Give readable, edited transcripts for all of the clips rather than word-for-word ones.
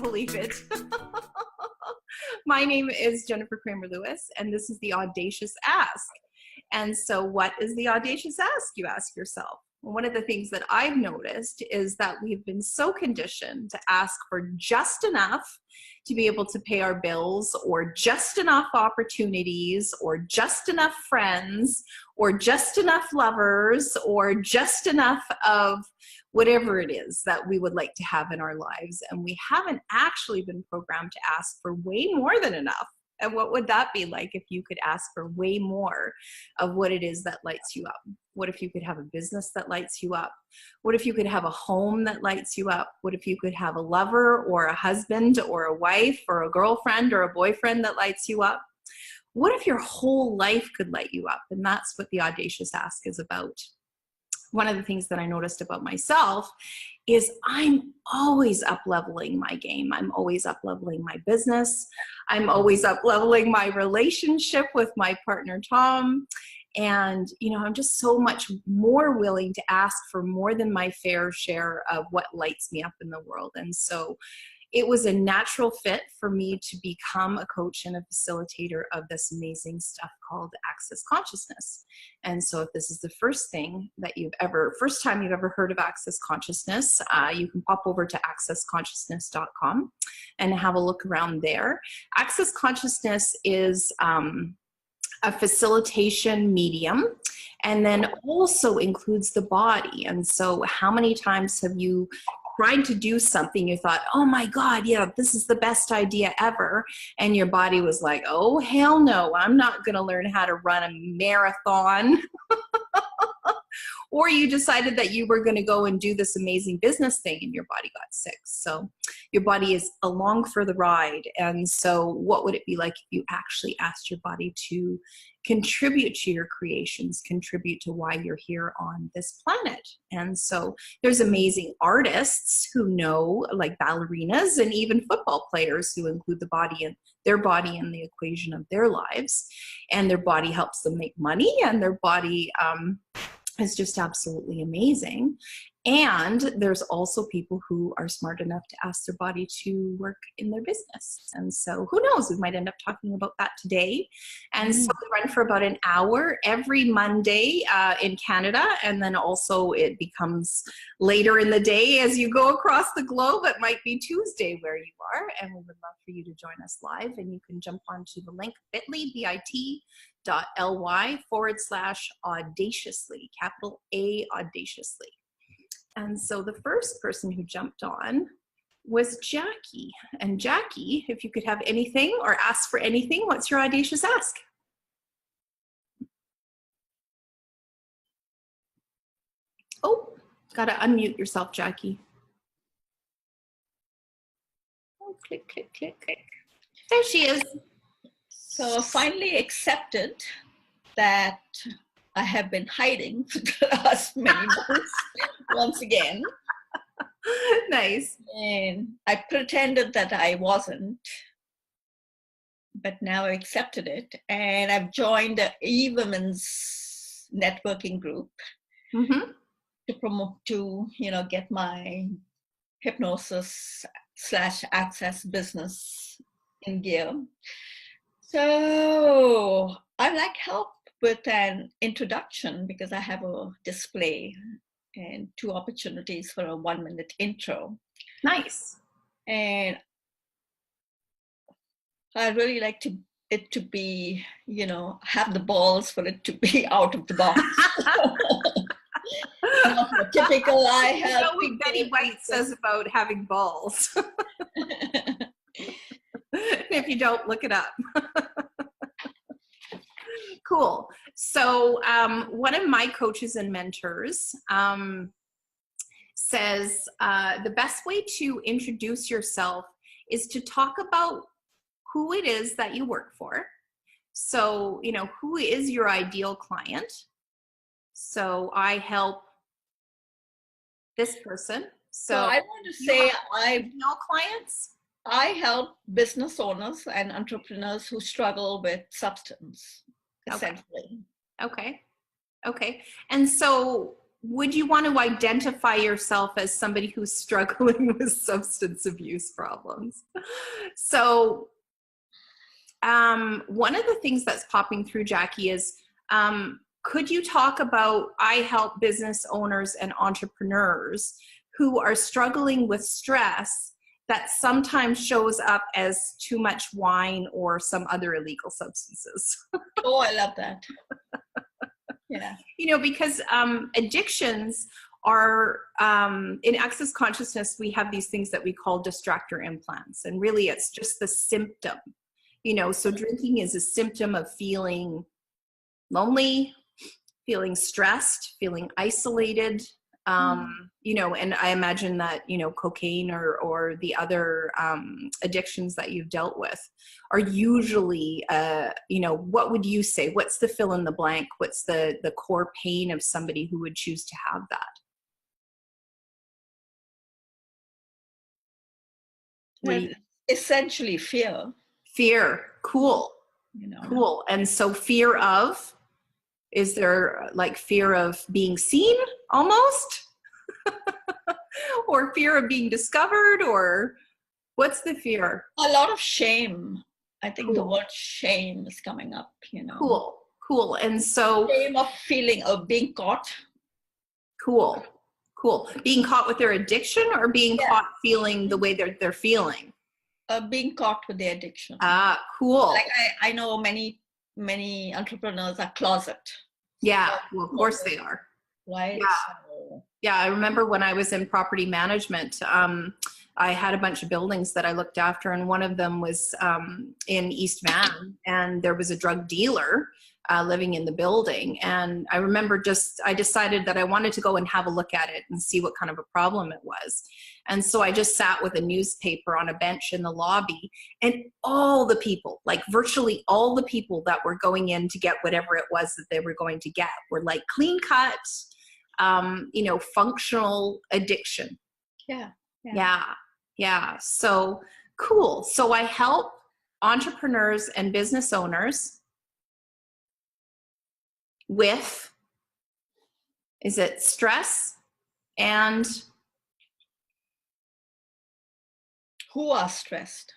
believe it. My name is Jennifer Cramer Lewis, and this is the Audacious Ask. And so what is the Audacious Ask, you ask yourself? Well, one of the things that I've noticed is that we've been so conditioned to ask for just enough to be able to pay our bills, or just enough opportunities, or just enough friends, or just enough lovers, or just enough of whatever it is that we would like to have in our lives. And we haven't actually been programmed to ask for way more than enough. And what would that be like if you could ask for way more of what it is that lights you up? What if you could have a business that lights you up? What if you could have a home that lights you up? What if you could have a lover or a husband or a wife or a girlfriend or a boyfriend that lights you up? What if your whole life could light you up? And that's what the Audacious Ask is about. One of the things that I noticed about myself is I'm always up-leveling my game. I'm always up-leveling my business. I'm always up-leveling my relationship with my partner, Tom. And, you know, I'm just so much more willing to ask for more than my fair share of what lights me up in the world. And so it was a natural fit for me to become a coach and a facilitator of this amazing stuff called Access Consciousness. And so if this is the first time you've ever heard of Access Consciousness, you can pop over to accessconsciousness.com and have a look around there. Access Consciousness is a facilitation medium, and then also includes the body. And so how many times have you tried to do something, you thought, oh my God, yeah, this is the best idea ever. And your body was like, oh, hell no, I'm not going to learn how to run a marathon. Or you decided that you were going to go and do this amazing business thing and your body got sick. So your body is along for the ride. And so what would it be like if you actually asked your body to contribute to your creations, contribute to why you're here on this planet? And so there's amazing artists who know, like ballerinas and even football players, who include the body and their body in the equation of their lives. And their body helps them make money, and their body is just absolutely amazing. And there's also people who are smart enough to ask their body to work in their business. And so who knows, we might end up talking about that today. And so we run for about an hour every Monday in Canada. And then also it becomes later in the day as you go across the globe. It might be Tuesday where you are. And we would love for you to join us live. And you can jump onto the link bit.ly/audaciously, capital A, audaciously. And so the first person who jumped on was Jackie. And Jackie, if you could have anything or ask for anything, what's your Audacious Ask? Oh, gotta unmute yourself, Jackie. Oh, click, click, click, click. There she is. So I finally accepted that I have been hiding for the last many months once again. Nice. And I pretended that I wasn't, but now I accepted it. And I've joined the e-women's networking group to promote, to, get my hypnosis/access business in gear. So I'd like help with an introduction, because I have a display and 2 opportunities for a 1-minute intro. Nice. And I'd really like it to be, have the balls for it to be out of the box. Not the typical I have. You know what Betty White says about having balls. If you don't, look it up. Cool. So one of my coaches and mentors says the best way to introduce yourself is to talk about who it is that you work for. So, who is your ideal client? So I help this person. So I want to say ideal clients. I help business owners and entrepreneurs who struggle with substance, essentially. Okay. And so would you want to identify yourself as somebody who's struggling with substance abuse problems? So one of the things that's popping through, Jackie, is could you talk about, I help business owners and entrepreneurs who are struggling with stress that sometimes shows up as too much wine or some other illegal substances. Oh, I love that. Yeah. You know, because addictions are, in access consciousness, we have these things that we call distractor implants. And really, it's just the symptom. You know, so drinking is a symptom of feeling lonely, feeling stressed, feeling isolated. You know, and I imagine that, you know, cocaine or the other addictions that you've dealt with are usually, you know, what would you say? What's the fill in the blank? What's the core pain of somebody who would choose to have that? Essentially fear. Fear. Cool. You know. Cool. And so fear of, is there like fear of being seen almost? Or fear of being discovered, or what's the fear? A lot of shame. I think Cool. the word shame is coming up, you know. Cool. Cool. And so Shame of feeling of being caught. Cool. Cool. Being caught with their addiction, or being caught feeling the way they're feeling? Being caught with their addiction. Ah, cool. Like I know many entrepreneurs are closet. Yeah, well, of course they are. Right? Yeah. So, yeah, I remember when I was in property management, I had a bunch of buildings that I looked after, and one of them was in East Van, and there was a drug dealer living in the building. And I remember I decided that I wanted to go and have a look at it and see what kind of a problem it was. And so I just sat with a newspaper on a bench in the lobby, and all the people, like virtually all the people that were going in to get whatever it was that they were going to get, were like clean cut, you know, functional addiction. Yeah. So cool. So I help entrepreneurs and business owners with, is it stress and who are stressed.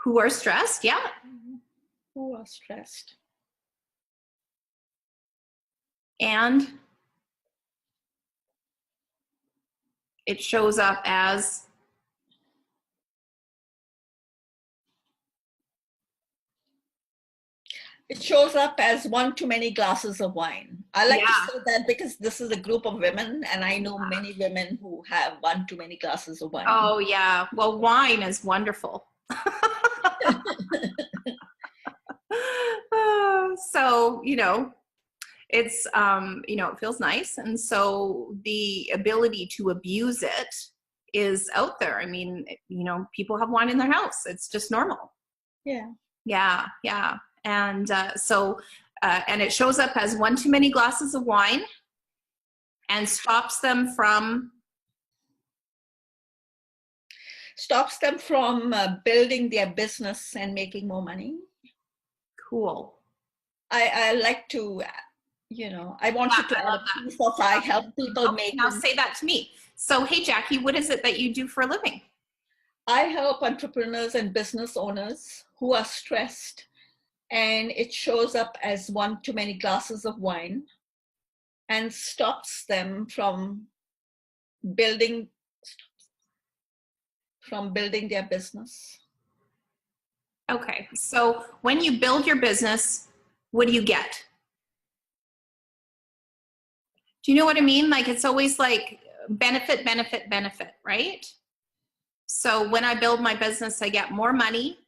Who are stressed, yeah. Who are stressed. And it shows up as it shows up as one too many glasses of wine. I like to say that because this is a group of women, and I know many women who have one too many glasses of wine. Oh yeah, well, wine is wonderful. So, you know, it's, you know, it feels nice. And so the ability to abuse it is out there. I mean, you know, people have wine in their house. It's just normal. Yeah. And so, and it shows up as one too many glasses of wine and stops them from building their business and making more money. Cool. I like to, you know, I want you to add a piece of I help people make. Now say that to me. So, hey, Jackie, what is it that you do for a living? I help entrepreneurs and business owners who are stressed, and it shows up as one too many glasses of wine and stops them from building their business. Okay, so when you build your business, what do you get? Do you know what I mean? Like, it's always like benefit, right? So when I build my business, I get more money.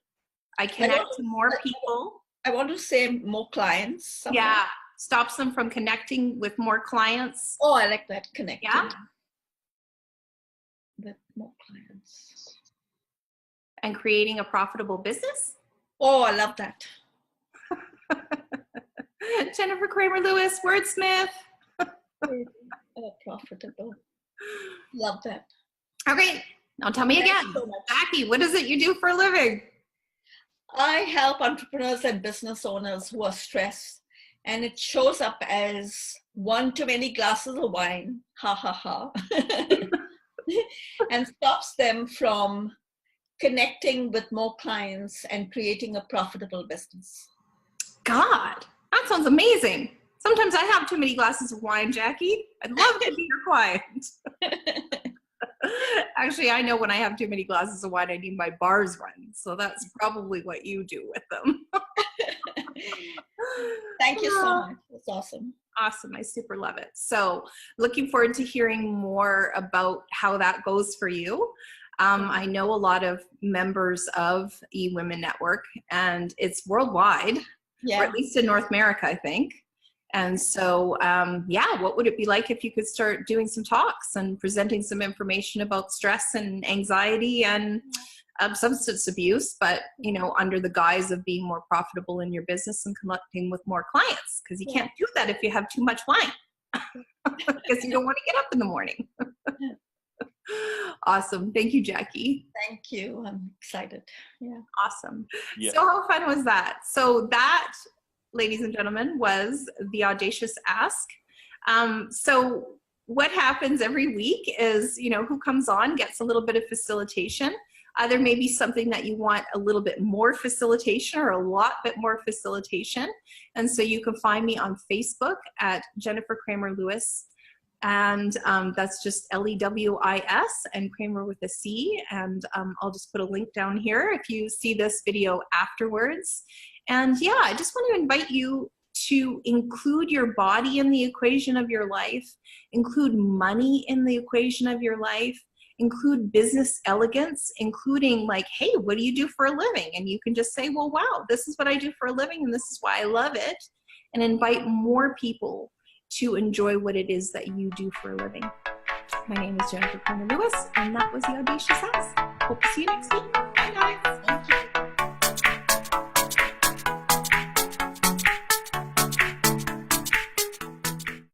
I connect to more people. I want to say more clients. Somewhere. Yeah, stops them from connecting with more clients. Oh, I like that, connecting. Yeah. With more clients. And creating a profitable business. Oh, I love that. Jennifer Cramer Lewis, wordsmith. Profitable. Love that. Okay, now tell me again. So Jackie, what is it you do for a living? I help entrepreneurs and business owners who are stressed, and it shows up as one too many glasses of wine, ha ha ha, and stops them from connecting with more clients and creating a profitable business. God, that sounds amazing. Sometimes I have too many glasses of wine, Jackie. I'd love to be your client. Actually, I know when I have too many glasses of wine, I need my bars run. So that's probably what you do with them. Thank you so much. That's awesome. Awesome. I super love it. So looking forward to hearing more about how that goes for you. I know a lot of members of eWomen Network, and it's worldwide, or at least in North America, I think. And so, yeah, what would it be like if you could start doing some talks and presenting some information about stress and anxiety and substance abuse, but, you know, under the guise of being more profitable in your business and connecting with more clients, because you can't do that if you have too much wine, because you don't want to get up in the morning. Awesome. Thank you, Jackie. Thank you. I'm excited. Yeah. Awesome. Yeah. So how fun was that? So that, ladies and gentlemen, was the Audacious Ask. So what happens every week is, you know, who comes on gets a little bit of facilitation. There may be something that you want a little bit more facilitation or a lot bit more facilitation. And so you can find me on Facebook at Jennifer Cramer Lewis. And that's just Lewis and Cramer with a C. And I'll just put a link down here if you see this video afterwards. And yeah, I just want to invite you to include your body in the equation of your life, include money in the equation of your life, include business elegance, including like, hey, what do you do for a living? And you can just say, well, wow, this is what I do for a living and this is why I love it. And invite more people to enjoy what it is that you do for a living. My name is Jennifer Cramer Lewis, and that was the Audacious Ask. Hope to see you next week. Bye, guys. Thank you.